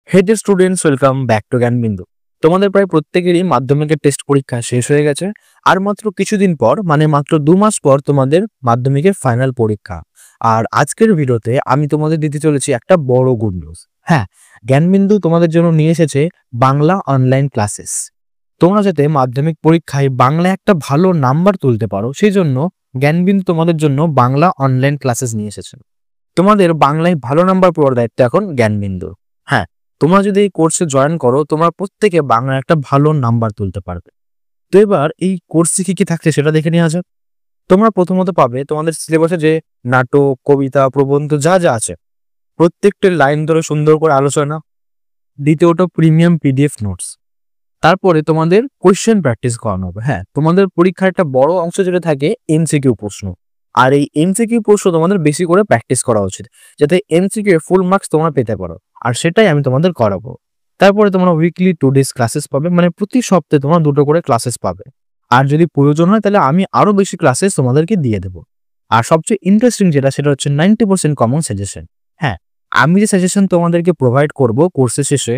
Hey dear students, welcome back to জ্ঞানবিন্দু। তোমাদের প্রায় প্রত্যেকেরই মাধ্যমিকের টেস্ট পরীক্ষা শেষ হয়ে গেছে। আর মাত্র কিছুদিন পর, মানে মাত্র 2 মাস পর তোমাদের মাধ্যমিকের ফাইনাল পরীক্ষা। আর আজকের ভিডিওতে আমি তোমাদের দিতে চলেছি একটা বড় গুড নিউজ। হ্যাঁ, জ্ঞানবিন্দু তোমাদের জন্য নিয়ে এসেছে বাংলা অনলাইন ক্লাসেস। তোমরা যাতে মাধ্যমিক পরীক্ষায় বাংলায় একটা ভালো নাম্বার তুলতে পারো, সেই জন্য জ্ঞানবিন্দু তোমাদের জন্য বাংলা অনলাইন ক্লাসেস নিয়ে এসেছে। তোমাদের বাংলায় ভালো নাম্বার পাওয়ার দায়িত্ব এখন জ্ঞানবিন্দুর। হ্যাঁ, তোমরা যদি এই কোর্সে জয়েন করো, তোমরা প্রত্যেকে বাংলায় একটা ভালো নাম্বার তুলতে পারবে। তো এবার এই কোর্সে কি কি থাকছে সেটা দেখে নেওয়া যাক। তোমরা প্রথমত পাবে তোমাদের সিলেবাসে যে নাটক, কবিতা, প্রবন্ধ যা যা আছে প্রত্যেকটা লাইন ধরে সুন্দর করে আলোচনা। দ্বিতীয়ত প্রিমিয়াম পিডিএফ নোটস। তারপরে তোমাদের কোয়েশ্চেন প্র্যাকটিস করানো হবে। হ্যাঁ, তোমাদের পরীক্ষার একটা বড় অংশ যেটা থাকে এমসিকিউ প্রশ্ন। আর এই এমসিকিউ প্রশ্ন তোমাদের বেশি করে প্র্যাকটিস করা উচিত, যাতে এমসিকিউ এর ফুল মার্কস তোমরা পেতে পারো। আর সেটাই আমি তোমাদের করাবো। তারপরে তোমরা উইকলি 2 ডেজ ক্লাসেস পাবে, মানে প্রতি সপ্তাহে তোমরা 2টো করে ক্লাসেস পাবে। আর যদি প্রয়োজন হয় তাহলে আমি আরো বেশি ক্লাসেস তোমাদেরকে দিয়ে দেবো। আর সবচেয়ে ইন্টারেস্টিং যেটা, সেটা হচ্ছে 90% কমন সাজেশন। হ্যাঁ, আমি যে সাজেশন তোমাদেরকে প্রোভাইড করব কোর্সের শেষে,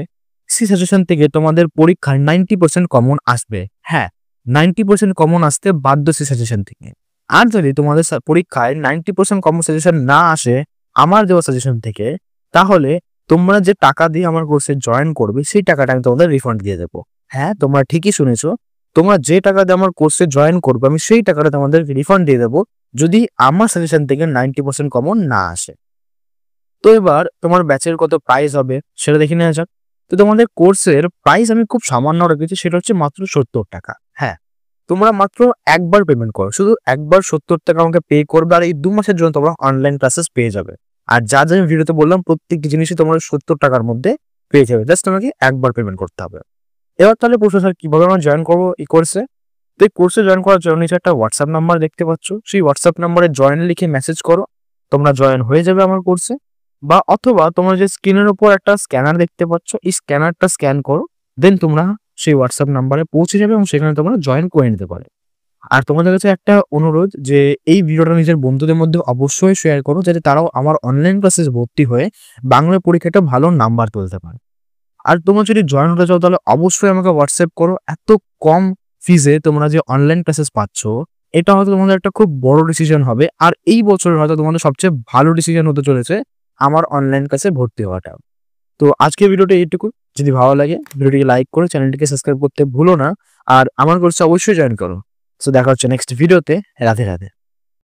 সেই সাজেশন থেকে তোমাদের পরীক্ষায় 90% কমন আসবে। হ্যাঁ, 90% কমন আসতে বাধ্য সেই সাজেশন থেকে। আর যদি তোমাদের পরীক্ষায় 90% কমন সাজেশন না আসে আমার দেওয়া সাজেশন থেকে, তাহলে তোমরা যে টাকা দিয়ে আমার কোর্সে জয়েন করবে সেই টাকাটা আমি তোমাদের রিফান্ড দিয়ে দেবো। হ্যাঁ, তোমরা ঠিকই শুনেছো, তোমরা যে টাকা দিয়ে আমার কোর্সে জয়েন করবে আমি সেই টাকাটা তোমাদের রিফান্ড দিয়ে দেবো, যদি আমার সাজেশন থেকে 90% কমন না আসে। তো এবার তোমার ব্যাচের কত প্রাইস হবে সেটা দেখে নেওয়া যাক। তো তোমাদের কোর্সের প্রাইস আমি খুব সামান্য রেখেছি, সেটা হচ্ছে মাত্র 70 টাকা। হ্যাঁ, তোমরা মাত্র একবার পেমেন্ট করো, শুধু একবার 70 টাকা আমাকে পে করবে, আর এই 2 মাসের জন্য তোমরা অনলাইন ক্লাসেস পেয়ে যাবে। আর যা যা আমি ভিডিওতে বললাম প্রত্যেকটি জিনিসই তোমরা 70 টাকার মধ্যে পেয়ে যাবে, জাস্ট তোমাকে একবার পেমেন্ট করতে হবে। এবার তাহলে প্রশ্ন, স্যার কিভাবে আমরা জয়েন করবো এই কোর্সে? তো এই কোর্সে জয়েন করার জন্য নিচে একটা হোয়াটসঅ্যাপ নাম্বার দেখতে পাচ্ছ, সেই হোয়াটসঅ্যাপ নাম্বারে জয়েন লিখে মেসেজ করো, তোমরা জয়েন হয়ে যাবে আমার কোর্সে। বা অথবা তোমরা যে স্ক্রিনের উপর একটা স্ক্যানার দেখতে পাচ্ছ, এই স্ক্যানারটা স্ক্যান করো, দেন তোমরা সেই হোয়াটসঅ্যাপ নাম্বারে পৌঁছে যাবে এবং সেখানে তোমরা জয়েন করে নিতে পারো। আর তোমাদের কাছে একটা অনুরোধ, যে এই ভিডিওটা নিজের বন্ধুদের মধ্যে অবশ্যই শেয়ার করো, যাতে তারাও আমার অনলাইন ক্লাসে ভর্তি হয়ে বাংলা পরীক্ষাটা ভালো নাম্বার তুলতে পারে। আর তোমরা যদি জয়েন হতে চাও তাহলে অবশ্যই আমাকে হোয়াটসঅ্যাপ করো। এত কম ফিজে তোমরা যে অনলাইন ক্লাসেস পাচ্ছ, এটা হয়তো তোমাদের একটা খুব বড় ডিসিশন হবে। আর এই বছরের হয়তো তোমাদের সবচেয়ে ভালো ডিসিশন হতে চলেছে আমার অনলাইন ক্লাসে ভর্তি হওয়াটা। তো আজকের ভিডিওটা এইটুকু। যদি ভালো লাগে ভিডিওটিকে লাইক করে চ্যানেলটিকে সাবস্ক্রাইব করতে ভুলো না। আর আমার কোর্সে অবশ্যই জয়েন করো। তো দেখা হচ্ছে নেক্সট ভিডিওতে। রাধে রাধে।